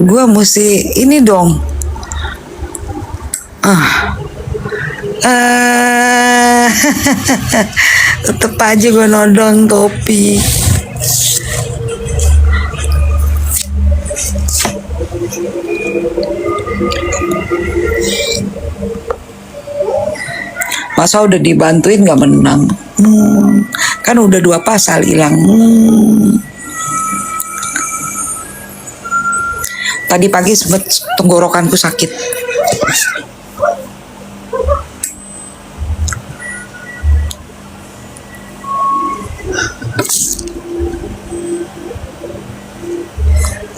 Gue mesti ini dong. Tetep aja gue nodong topi. Masa udah dibantuin gak menang? Kan udah 2 pasal hilang. Tadi pagi sempet tenggorokanku sakit.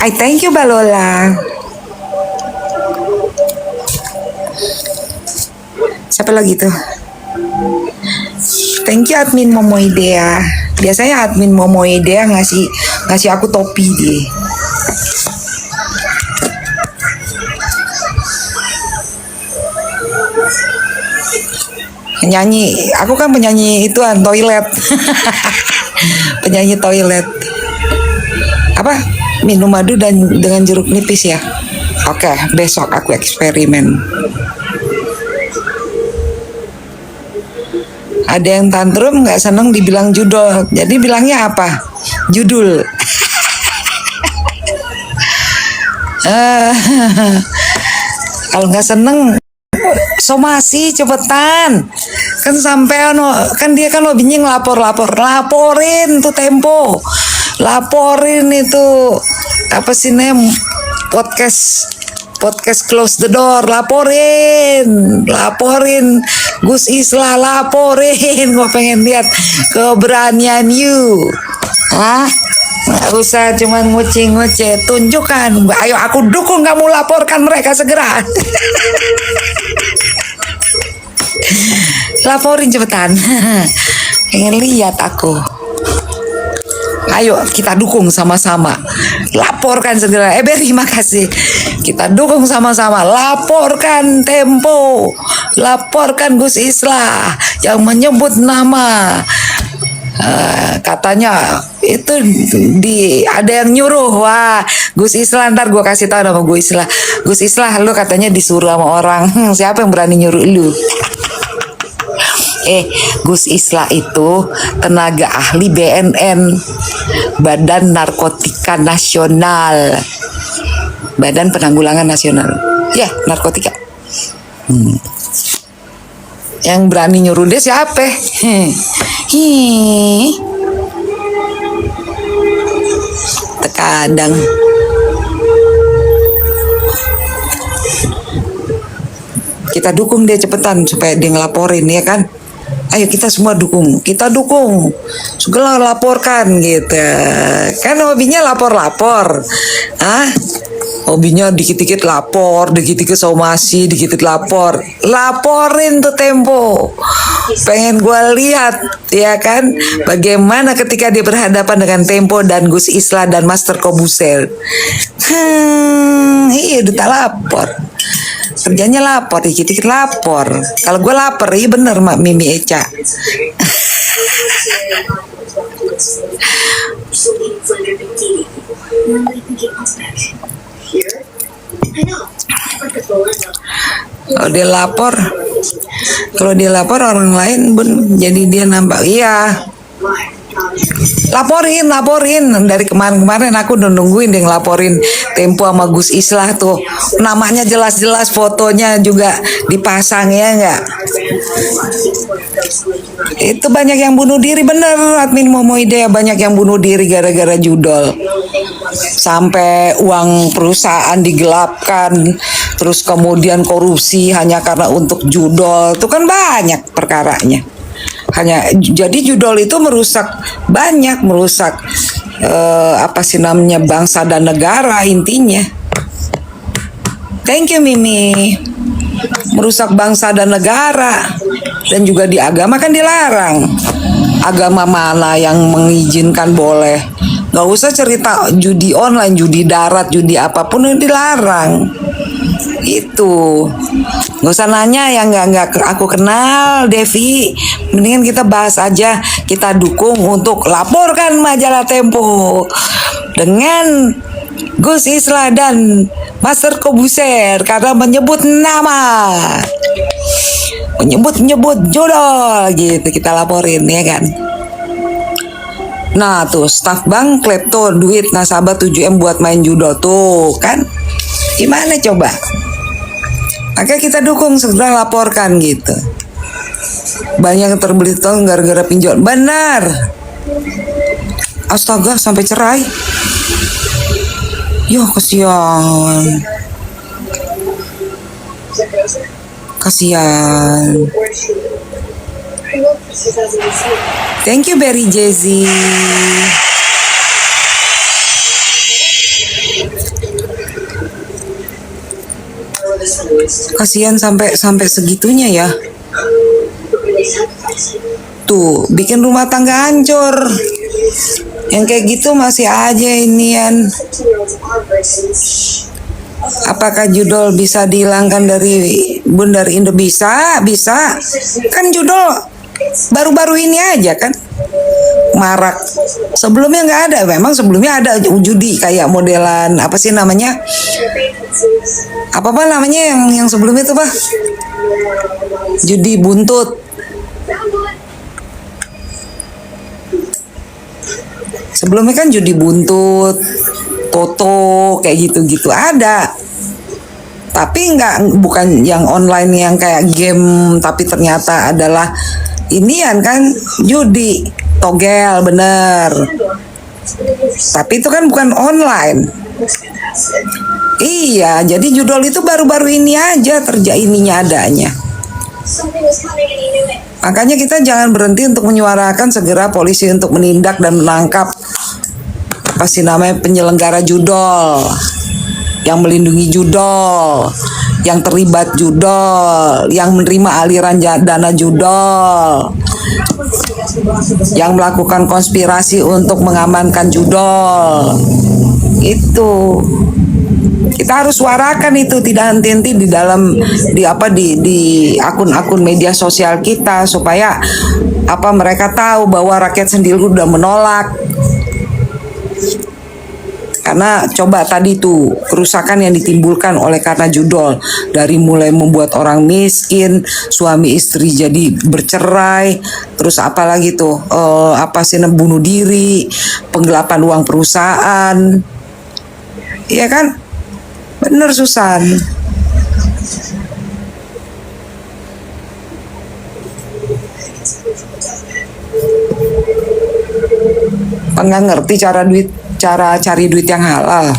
I thank you Balola. Siapa lagi tuh? Thank you admin Momoidea. Biasanya admin Momoidea ngasih aku topi deh. Penyanyi, aku kan penyanyi ituan toilet. Penyanyi toilet. Apa? Minum madu dengan jeruk nipis ya. Oke, besok aku eksperimen. Ada yang tantrum nggak seneng dibilang judul, jadi bilangnya apa? Judul. Kalau nggak seneng, somasi cepetan. Kan sampai kan dia kan hobinya laporin tuh Tempo. Laporin itu apa sih podcast close the door, laporin Gus Islah, laporin. Gue pengen lihat keberanian you. Nggak usah cuman nguci-nguci, tunjukkan. Ayo aku dukung kamu, laporkan mereka segera. Laporin cepetan. Pengen lihat aku. Ayo kita dukung sama-sama. Laporkan segera. Berry makasih. Kita dukung sama-sama. Laporkan Tempo. Laporkan Gus Islah yang menyebut nama. Katanya itu ada yang nyuruh. Wah, Gus Islah, ntar gue kasih tahu nama Gus Islah. Gus Islah, lu katanya disuruh sama orang. Siapa yang berani nyuruh lu? Gus Islah itu tenaga ahli BNN, Badan Narkotika Nasional, Badan Penanggulangan Nasional. Ya, narkotika. Yang berani nyuruh dia siapa? Terkadang kita dukung dia cepetan supaya dia ngelaporin, ya kan? Ayo kita semua dukung, segera laporkan gitu. Kan hobinya lapor. Hobinya dikit-dikit lapor, dikit-dikit somasi, dikit-dikit lapor. Laporin tuh Tempo. Pengen gue lihat, ya kan, bagaimana ketika dia berhadapan dengan Tempo dan Gus Islah dan Master Kobusel. Iya, udah lapor. Kerjanya lapor, dikit-dikit lapor. Kalau gue lapor, iya bener Mak Mimi Eca. Kalau dia lapor orang lain jadi dia nampak. Iya. Laporin dari kemarin aku udah nungguin dia ngelaporin Tempo sama Gus Islah tuh, namanya jelas-jelas, fotonya juga dipasang, ya enggak? Itu banyak yang bunuh diri, bener admin Momoidea, banyak yang bunuh diri gara-gara judol, sampai uang perusahaan digelapkan, terus kemudian korupsi hanya karena untuk judol. Itu kan banyak perkaranya. Jadi judol itu merusak bangsa dan negara intinya. Thank you Mimi. Merusak bangsa dan negara, dan juga di agama kan dilarang. Agama mana yang mengizinkan boleh? Gak usah cerita judi online, judi darat, judi apapun yang dilarang. Itu nggak usah nanya yang nggak aku kenal, Devi. Mendingan kita bahas aja, kita dukung untuk laporkan majalah Tempo. dengan Gus Islah dan Master Kobuser karena menyebut judol gitu, kita laporin ya kan. Nah tuh staf bank klepto duit nasabah 7M buat main judol tuh kan, gimana coba? Maka kita dukung, segera laporkan gitu. Banyak yang terbeli tuh gara-gara pinjol, benar. Astaga, sampai cerai. Yo, kasihan. Thank you Berry Jazzy. Kasihan sampai segitunya ya. Tuh, bikin rumah tangga hancur. Yang kayak gitu masih aja inian. Apakah judol bisa dihilangkan dari Bundar Indo? Bisa. Kan judol baru-baru ini aja kan marak. Sebelumnya nggak ada. Memang sebelumnya ada judi kayak modelan apa sih namanya? Apa namanya yang sebelumnya itu, Pak? Judi buntut. Sebelumnya kan judi buntut, toto kayak gitu-gitu ada. Tapi bukan yang online yang kayak game, tapi ternyata adalah inian kan judi togel, bener. Tapi itu kan bukan online. Iya, jadi judol itu baru-baru ini aja adanya. Makanya kita jangan berhenti untuk menyuarakan segera polisi untuk menindak dan menangkap penyelenggara judol, yang melindungi judol, yang terlibat judol, yang menerima aliran dana judol, yang melakukan konspirasi untuk mengamankan judol. Itu kita harus suarakan itu, tidak henti-henti di akun-akun media sosial kita, supaya mereka tahu bahwa rakyat sendiri udah menolak. Karena coba tadi tuh kerusakan yang ditimbulkan oleh karena judol, dari mulai membuat orang miskin, suami istri jadi bercerai, terus apalagi tuh bunuh diri, penggelapan uang perusahaan, iya kan? Bener Susan. Nggak ngerti cara cari duit yang halal.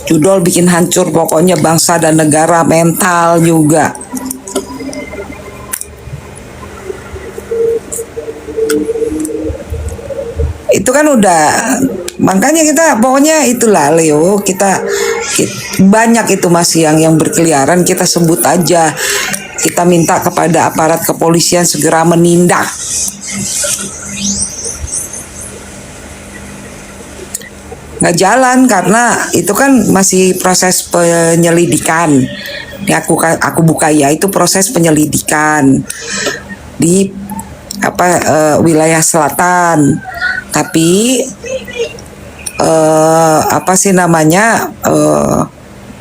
Judol bikin hancur pokoknya bangsa dan negara, mental juga. Itu kan udah, makanya kita pokoknya itulah Leo, kita banyak itu masih yang berkeliaran, kita sebut aja, kita minta kepada aparat kepolisian segera menindak. Nggak jalan karena itu kan masih proses penyelidikan. Ini aku buka ya, itu proses penyelidikan di wilayah selatan. Tapi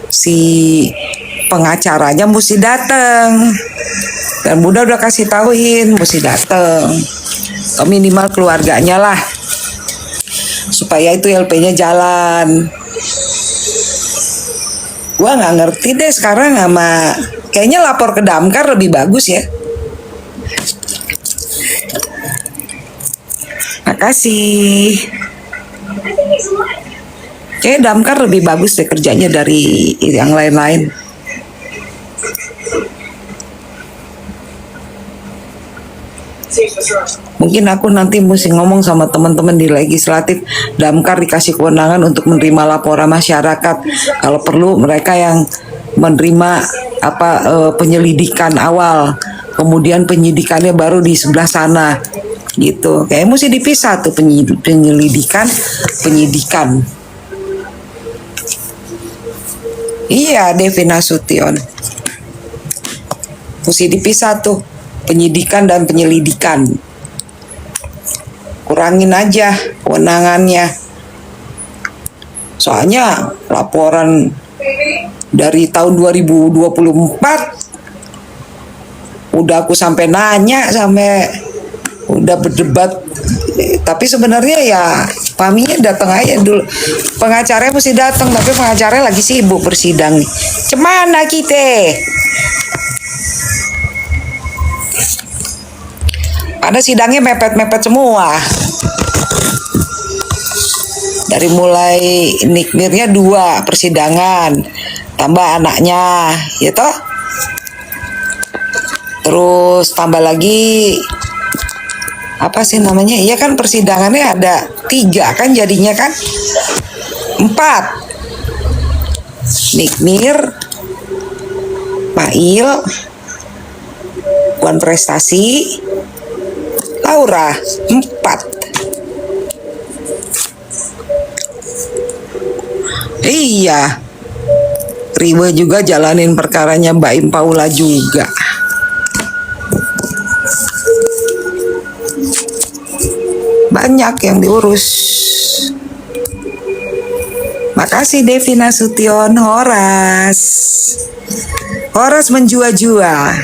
si pengacaranya mesti datang, dan Bunda udah kasih tauin mesti datang, atau minimal keluarganya lah, supaya itu LP-nya jalan. Gua nggak ngerti deh sekarang, kayaknya lapor ke Damkar lebih bagus ya. Makasih. Kayaknya Damkar lebih bagus deh kerjanya dari yang lain-lain. Mungkin aku nanti mesti ngomong sama teman-teman di legislatif, Damkar dikasih kewenangan untuk menerima laporan masyarakat. Kalau perlu mereka yang menerima penyelidikan awal, kemudian penyidikannya baru di sebelah sana, gitu. Kayak mesti dipisah tuh penyelidikan, penyidikan. Iya, Devi Nasution. Mesti dipisah tuh penyidikan dan penyelidikan. Kurangin aja kewenangannya. Soalnya laporan dari tahun 2024 udah aku sampai nanya, sampai udah berdebat. Tapi sebenarnya ya Paminya datang aja dulu. Pengacaranya mesti datang, tapi pengacaranya lagi sibuk bersidang nih. Cemana kita? Ada sidangnya mepet-mepet semua. Dari mulai nikmirnya 2 persidangan, tambah anaknya, ya toh. Terus tambah lagi apa sih namanya? Iya kan persidangannya ada 3 kan, jadinya kan 4. Nikmir, Mail, Puan Prestasi, Laura, 4. Iya, Riwe juga jalanin perkaranya Mbak Im Paula juga. Banyak yang diurus. Makasih Devi Nasution, Horas menjua-jua.